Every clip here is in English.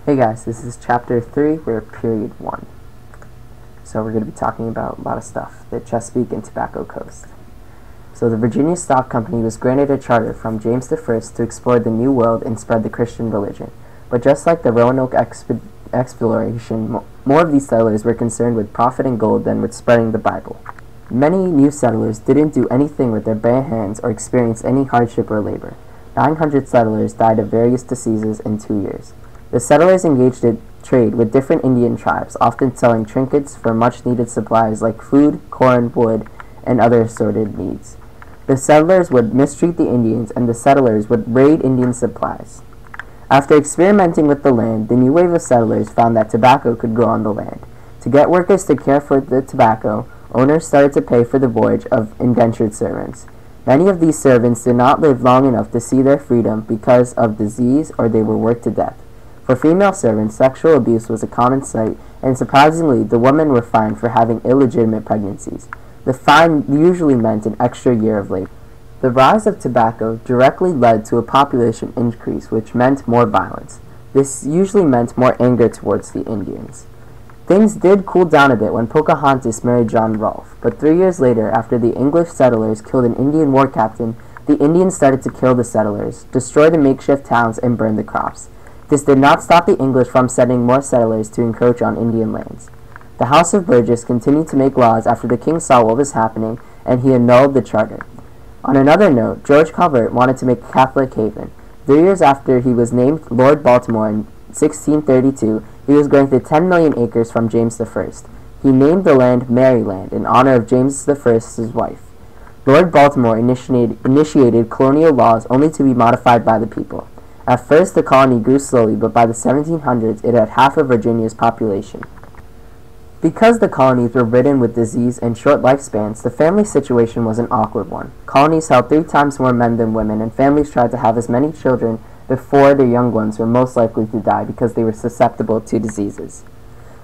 Hey guys, this is chapter 3, we're period 1. So we're going to be talking about a lot of stuff, the Chesapeake and Tobacco Coast. So the Virginia Stock Company was granted a charter from James I to explore the New World and spread the Christian religion. But just like the Roanoke exploration, more of these settlers were concerned with profit and gold than with spreading the Bible. Many new settlers didn't do anything with their bare hands or experience any hardship or labor. 900 settlers died of various diseases in 2 years. The settlers engaged in trade with different Indian tribes, often selling trinkets for much-needed supplies like food, corn, wood, and other assorted needs. The settlers would mistreat the Indians, and the settlers would raid Indian supplies. After experimenting with the land, the new wave of settlers found that tobacco could grow on the land. To get workers to care for the tobacco, owners started to pay for the voyage of indentured servants. Many of these servants did not live long enough to see their freedom because of disease, or they were worked to death. For female servants, sexual abuse was a common sight, and surprisingly, the women were fined for having illegitimate pregnancies. The fine usually meant an extra year of labor. The rise of tobacco directly led to a population increase, which meant more violence. This usually meant more anger towards the Indians. Things did cool down a bit when Pocahontas married John Rolfe, but 3 years later, after the English settlers killed an Indian war captain, the Indians started to kill the settlers, destroy the makeshift towns, and burn the crops. This did not stop the English from sending more settlers to encroach on Indian lands. The House of Burgess continued to make laws after the king saw what was happening, and he annulled the charter. On another note, George Calvert wanted to make a Catholic haven. 3 years after he was named Lord Baltimore in 1632, he was granted 10 million acres from James I. He named the land Maryland in honor of James I's wife. Lord Baltimore initiated colonial laws only to be modified by the people. At first, the colony grew slowly, but by the 1700s, it had half of Virginia's population. Because the colonies were ridden with disease and short lifespans, the family situation was an awkward one. Colonies held 3 times more men than women, and families tried to have as many children before their young ones were most likely to die because they were susceptible to diseases.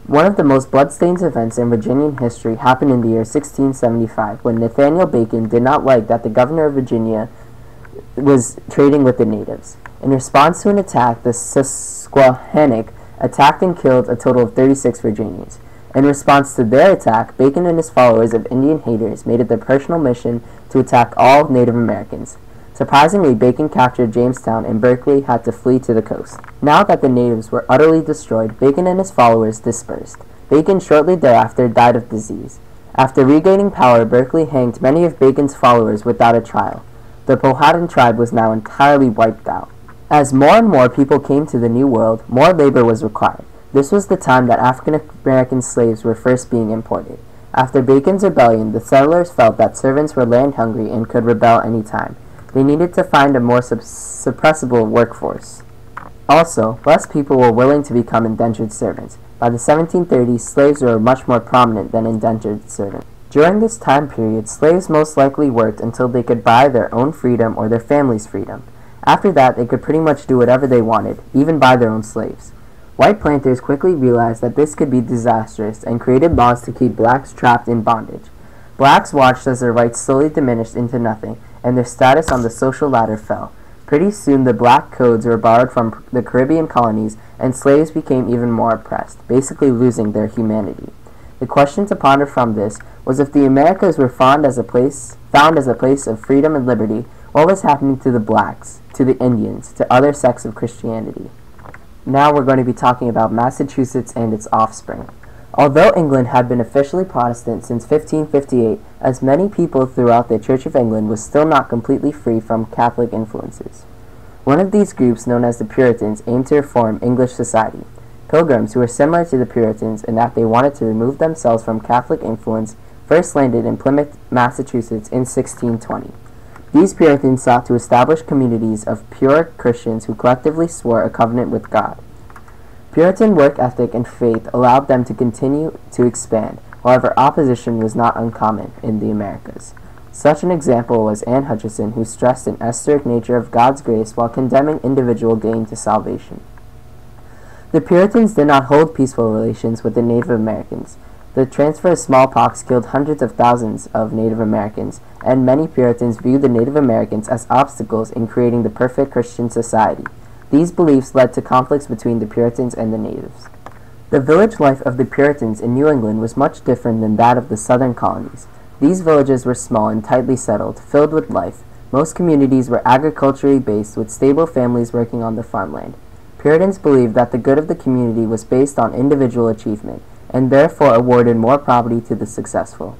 One of the most bloodstained events in Virginian history happened in the year 1675, when Nathaniel Bacon did not like that the governor of Virginia was trading with the natives. In response to an attack, the Susquehannock attacked and killed a total of 36 Virginians. In response to their attack, Bacon and his followers of Indian haters made it their personal mission to attack all Native Americans. Surprisingly, Bacon captured Jamestown, and Berkeley had to flee to the coast. Now that the natives were utterly destroyed, Bacon and his followers dispersed. Bacon shortly thereafter died of disease. After regaining power, Berkeley hanged many of Bacon's followers without a trial. The Powhatan tribe was now entirely wiped out. As more and more people came to the New World, more labor was required. This was the time that African American slaves were first being imported. After Bacon's rebellion, the settlers felt that servants were land hungry and could rebel any time. They needed to find a more suppressible workforce. Also, less people were willing to become indentured servants. By the 1730s, slaves were much more prominent than indentured servants. During this time period, slaves most likely worked until they could buy their own freedom or their family's freedom. After that, they could pretty much do whatever they wanted, even buy their own slaves. White planters quickly realized that this could be disastrous and created laws to keep blacks trapped in bondage. Blacks watched as their rights slowly diminished into nothing, and their status on the social ladder fell. Pretty soon, the black codes were borrowed from the Caribbean colonies, and slaves became even more oppressed, basically losing their humanity. The question to ponder from this was, if the Americas were found as a place of freedom and liberty, what was happening to the blacks, to the Indians, to other sects of Christianity? Now we're going to be talking about Massachusetts and its offspring. Although England had been officially Protestant since 1558, as many people throughout the Church of England was still not completely free from Catholic influences. One of these groups, known as the Puritans, aimed to reform English society. Pilgrims who were similar to the Puritans in that they wanted to remove themselves from Catholic influence first landed in Plymouth, Massachusetts in 1620. These Puritans sought to establish communities of pure Christians who collectively swore a covenant with God. Puritan work ethic and faith allowed them to continue to expand. However, opposition was not uncommon in the Americas. Such an example was Anne Hutchinson, who stressed an esoteric nature of God's grace while condemning individual gain to salvation. The Puritans did not hold peaceful relations with the Native Americans. The transfer of smallpox killed hundreds of thousands of Native Americans, and many Puritans viewed the Native Americans as obstacles in creating the perfect Christian society. These beliefs led to conflicts between the Puritans and the natives. The village life of the Puritans in New England was much different than that of the southern colonies. These villages were small and tightly settled, filled with life. Most communities were agriculturally based, with stable families working on the farmland. Puritans believed that the good of the community was based on individual achievement, and therefore awarded more property to the successful.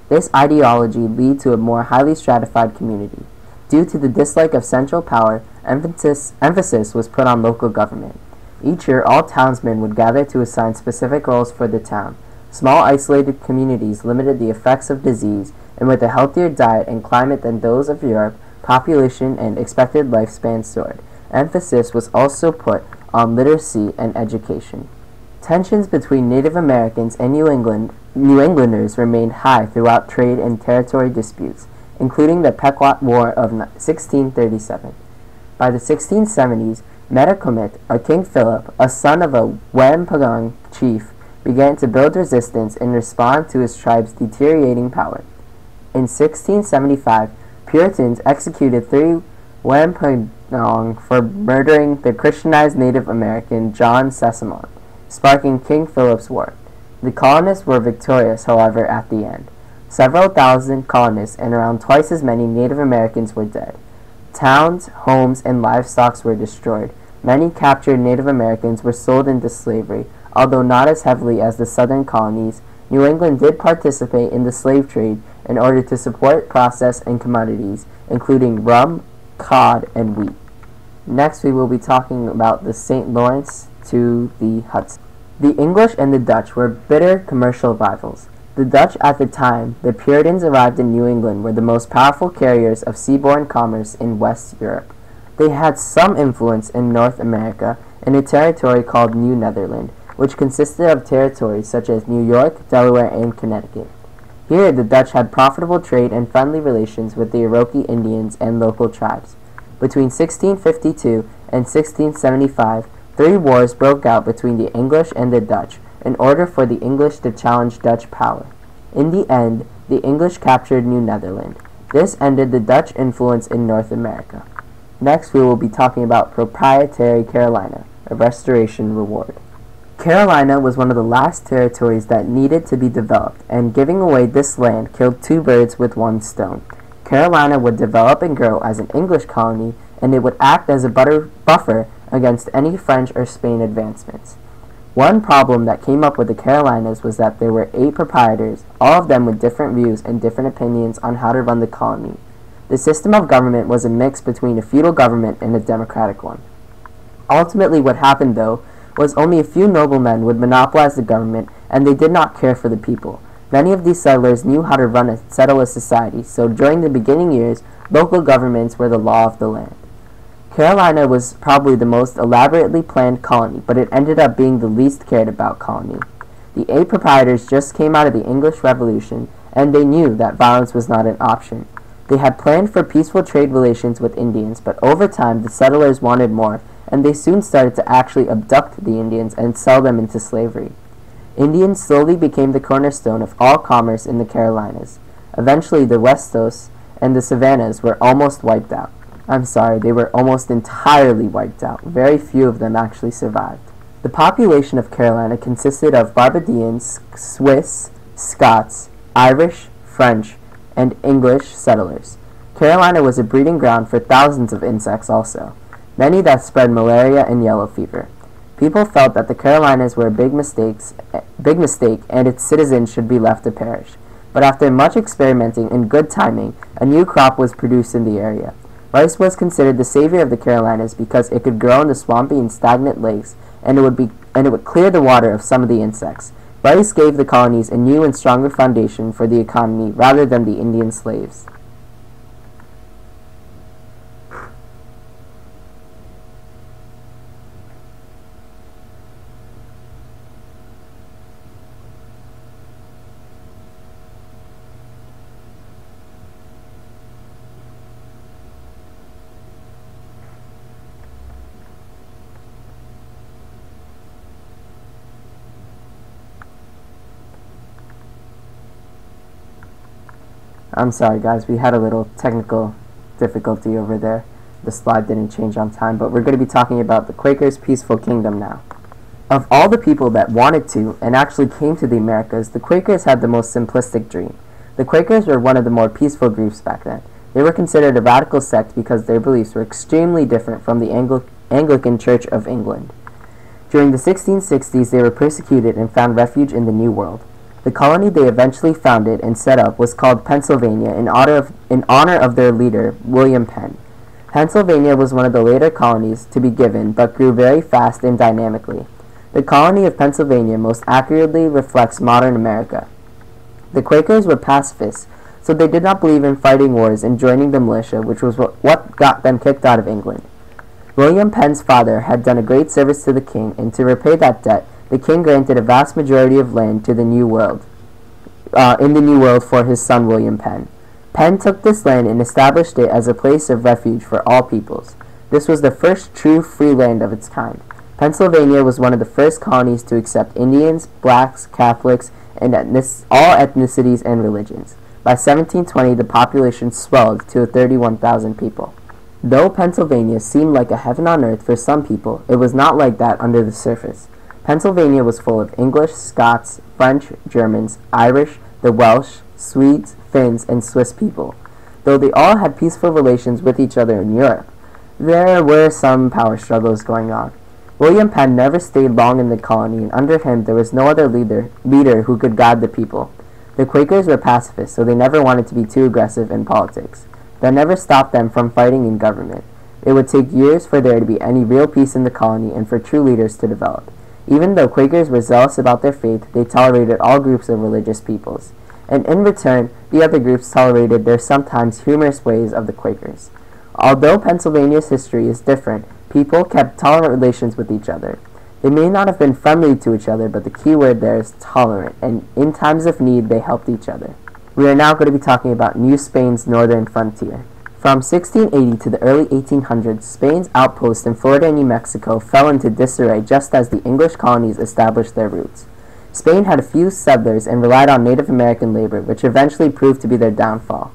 This ideology led to a more highly stratified community. Due to the dislike of central power, emphasis was put on local government. Each year, all townsmen would gather to assign specific roles for the town. Small isolated communities limited the effects of disease, and with a healthier diet and climate than those of Europe, population and expected lifespan soared. Emphasis was also put on literacy and education. Tensions between Native Americans and New Englanders remained high throughout trade and territory disputes, including the Pequot War of 1637. By the 1670s, Metacomet, or King Philip, a son of a Wampanoag chief, began to build resistance in response to his tribe's deteriorating power. In 1675, Puritans executed 3 Wampanoag for murdering the Christianized Native American John Sassamon, sparking King Philip's War. The colonists were victorious, however, at the end. Several thousand colonists and around twice as many Native Americans were dead. Towns, homes, and livestock were destroyed. Many captured Native Americans were sold into slavery, although not as heavily as the southern colonies. New England did participate in the slave trade in order to support processed and commodities, including rum, cod, and wheat. Next, we will be talking about the St. Lawrence to the Hudson. The English and the Dutch were bitter commercial rivals. The Dutch at the time the Puritans arrived in New England were the most powerful carriers of seaborne commerce in West Europe. They had some influence in North America in a territory called New Netherland, which consisted of territories such as New York, Delaware, and Connecticut. Here the Dutch had profitable trade and friendly relations with the Iroquois Indians and local tribes. Between 1652 and 1675, 3 wars broke out between the English and the Dutch in order for the English to challenge Dutch power. In the end, the English captured New Netherland. This ended the Dutch influence in North America. Next, we will be talking about Proprietary Carolina, a restoration reward. Carolina was one of the last territories that needed to be developed, and giving away this land killed 2 birds with 1 stone. Carolina would develop and grow as an English colony, and it would act as a buffer against any French or Spain advancements. One problem that came up with the Carolinas was that there were 8 proprietors, all of them with different views and different opinions on how to run the colony. The system of government was a mix between a feudal government and a democratic one. Ultimately, what happened, though, was only a few noblemen would monopolize the government, and they did not care for the people. Many of these settlers knew how to settle a society, so during the beginning years, local governments were the law of the land. Carolina was probably the most elaborately planned colony, but it ended up being the least cared about colony. The 8 proprietors just came out of the English Revolution, and they knew that violence was not an option. They had planned for peaceful trade relations with Indians, but over time the settlers wanted more, and they soon started to actually abduct the Indians and sell them into slavery. Indians slowly became the cornerstone of all commerce in the Carolinas. Eventually, the Westos and the Savannahs were almost wiped out. They were almost entirely wiped out. Very few of them actually survived. The population of Carolina consisted of Barbadians, Swiss, Scots, Irish, French, and English settlers. Carolina was a breeding ground for thousands of insects also, many that spread malaria and yellow fever. People felt that the Carolinas were a big mistake and its citizens should be left to perish. But after much experimenting and good timing, a new crop was produced in the area. Rice was considered the savior of the Carolinas because it could grow in the swampy and stagnant lakes, and it would clear the water of some of the insects. Rice gave the colonies a new and stronger foundation for the economy rather than the Indian slaves. I'm sorry guys, we had a little technical difficulty over there. the slide didn't change on time, but we're going to be talking about the Quakers' peaceful kingdom now. Of all the people that wanted to and actually came to the Americas, the Quakers had the most simplistic dream. The Quakers were one of the more peaceful groups back then. They were considered a radical sect because their beliefs were extremely different from the Anglican Church of England. During the 1660s, they were persecuted and found refuge in the New World. The colony they eventually founded and set up was called Pennsylvania in honor of their leader, William Penn. Pennsylvania was one of the later colonies to be given, but grew very fast and dynamically. The colony of Pennsylvania most accurately reflects modern America. The Quakers were pacifists, so they did not believe in fighting wars and joining the militia, which was what got them kicked out of England. William Penn's father had done a great service to the king, and to repay that debt, the king granted a vast majority of land to the New World, in the New World for his son William Penn. Penn took this land and established it as a place of refuge for all peoples. This was the first true free land of its kind. Pennsylvania was one of the first colonies to accept Indians, blacks, Catholics, and all ethnicities and religions. By 1720, the population swelled to 31,000 people. Though Pennsylvania seemed like a heaven on earth for some people, it was not like that under the surface. Pennsylvania was full of English, Scots, French, Germans, Irish, the Welsh, Swedes, Finns, and Swiss people. Though they all had peaceful relations with each other in Europe, there were some power struggles going on. William Penn never stayed long in the colony, and under him there was no other leader who could guide the people. The Quakers were pacifists, so they never wanted to be too aggressive in politics. That never stopped them from fighting in government. It would take years for there to be any real peace in the colony and for true leaders to develop. Even though Quakers were zealous about their faith, they tolerated all groups of religious peoples. And in return, the other groups tolerated their sometimes humorous ways of the Quakers. Although Pennsylvania's history is different, people kept tolerant relations with each other. They may not have been friendly to each other, but the key word there is tolerant, and in times of need, they helped each other. We are now going to be talking about New Spain's northern frontier. From 1680 to the early 1800s, Spain's outposts in Florida and New Mexico fell into disarray just as the English colonies established their roots. Spain had a few settlers and relied on Native American labor, which eventually proved to be their downfall.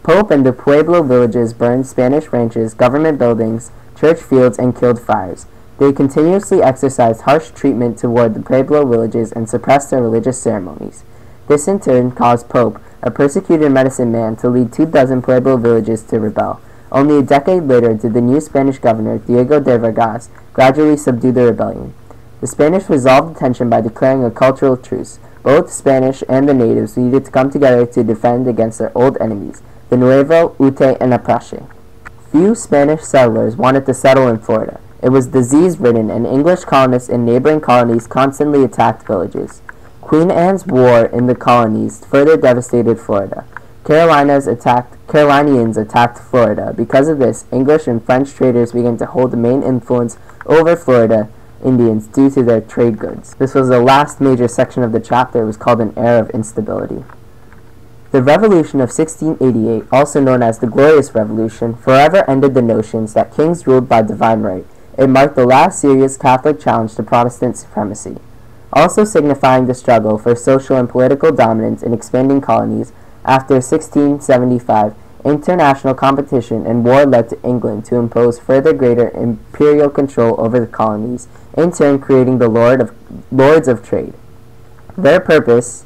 Pope and the Pueblo villages burned Spanish ranches, government buildings, church fields, and killed friars. They continuously exercised harsh treatment toward the Pueblo villages and suppressed their religious ceremonies. This in turn caused Pope, a persecuted medicine man, to lead 24 Pueblo villages to rebel. Only a decade later did the new Spanish governor, Diego de Vargas, gradually subdue the rebellion. The Spanish resolved the tension by declaring a cultural truce. Both Spanish and the natives needed to come together to defend against their old enemies, the Nuevo, Ute, and Apache. Few Spanish settlers wanted to settle in Florida. It was disease-ridden, and English colonists in neighboring colonies constantly attacked villages. Queen Anne's War in the colonies further devastated Florida. Carolinians attacked Florida. Because of this, English and French traders began to hold the main influence over Florida Indians due to their trade goods. This was the last major section of the chapter. It was called an era of instability. The Revolution of 1688, also known as the Glorious Revolution, forever ended the notions that kings ruled by divine right. It marked the last serious Catholic challenge to Protestant supremacy. Also signifying the struggle for social and political dominance in expanding colonies, after 1675, international competition and war led to England to impose further greater imperial control over the colonies, in turn creating the Lords of Trade. Their purpose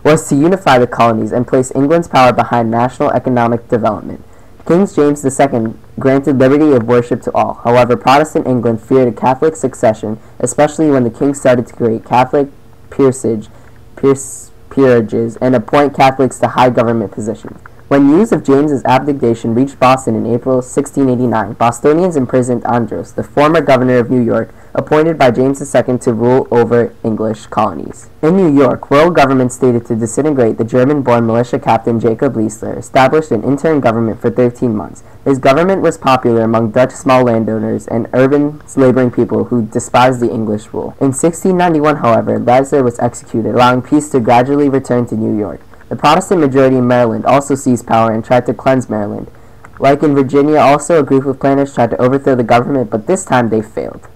was to unify the colonies and place England's power behind national economic development. King James II granted liberty of worship to all. However, Protestant England feared a Catholic succession, especially when the king started to create Catholic peerages and appoint Catholics to high government positions. When news of James's abdication reached Boston in April 1689, Bostonians imprisoned Andros, the former governor of New York, appointed by James II to rule over English colonies. In New York, royal government stated to disintegrate the German-born militia captain Jacob Leisler, established an interim government for 13 months. His government was popular among Dutch small landowners and urban laboring people who despised the English rule. In 1691, however, Leisler was executed, allowing peace to gradually return to New York. The Protestant majority in Maryland also seized power and tried to cleanse Maryland. Like in Virginia, also a group of planners tried to overthrow the government, but this time they failed.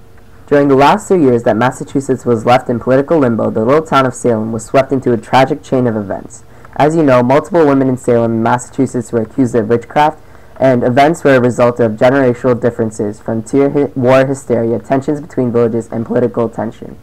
During the last 2 years that Massachusetts was left in political limbo, the little town of Salem was swept into a tragic chain of events. As you know, multiple women in Salem, Massachusetts were accused of witchcraft. and events were a result of generational differences, frontier war hysteria, tensions between villages, and political tension.